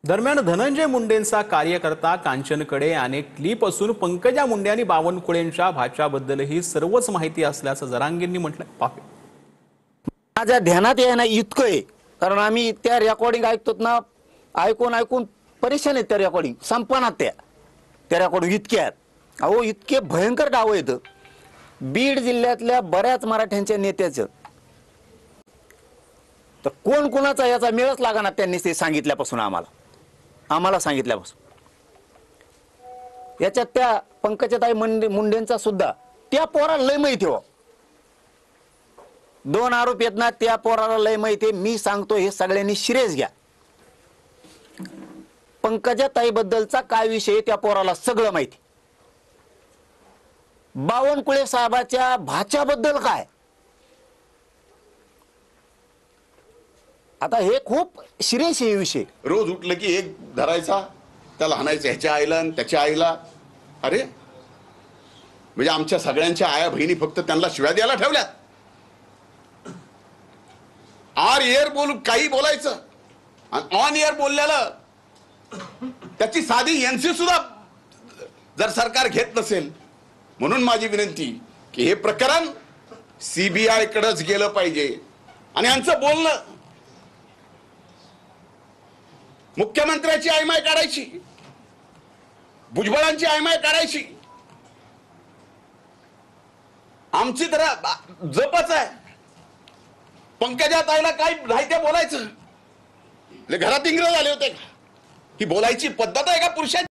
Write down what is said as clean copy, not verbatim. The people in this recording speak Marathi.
दरम्यान धनंजय मुंडेंचा कार्यकर्ता कांचनकडे अनेक क्लिप असून पंकजा मुंडे आणि बावनकुळेंच्या भाच्याबद्दलही सर्वच माहिती असल्याचं जरांगेंनी म्हटलंय. पाहूया. माझ्या ध्यानात येणं इतकं आहे, कारण आम्ही त्या रेकॉर्डिंग ऐकतो ना, ऐकून परेशान आहेत त्या रेकॉर्डिंग. संपनात त्या रेकॉर्डिंग इतक्या अहो, इतके भयंकर डाव आहेत. बीड जिल्ह्यातल्या बऱ्याच मराठ्यांच्या नेत्याचं तर कोण कोणाचा याचा मेळच लागणार त्यांनी ते सांगितल्यापासून आम्हाला सांगितल्यापासून. याच्यात त्या पंकजाताई मुंडेंचा सुद्धा त्या पोराला लय माहिती हो. 2 आरोप आहेत ना, त्या पोराला लय माहिती. मी सांगतो हे सगळ्यांनी सिरियस घ्या. पंकजाताई बद्दलचा काय विषय त्या पोराला सगळं माहिती. बावनकुळे साहेबाच्या भाच्याबद्दल काय, आता हे खूप सिरियस आहे विषय. रोज उठलं की एक धरायचा, त्याला हाणायचं, ह्याच्या आईला आणि त्याच्या आईला. अरे म्हणजे आमच्या सगळ्यांच्या आया बहिणी फक्त त्यांना शिव्या द्यायला ठेवल्यात. आर एअर काही बोलायचं आणि ऑन एअर बोलल्याला त्याची साधी एनसी सुद्धा जर सरकार घेत नसेल. म्हणून माझी विनंती की हे प्रकरण सीबीआय कडेच गेलं पाहिजे आणि यांचं बोलणं मुख्यमंत्र्याची आयमाय काढायची, भुजबळांची आयमाय काढायची. आमची तर जपच आहे. पंकजाताईला काय नाही ते बोलायचं. घरात इंग्रज आले होते का? ही बोलायची पद्धत आहे का पुरुषांची?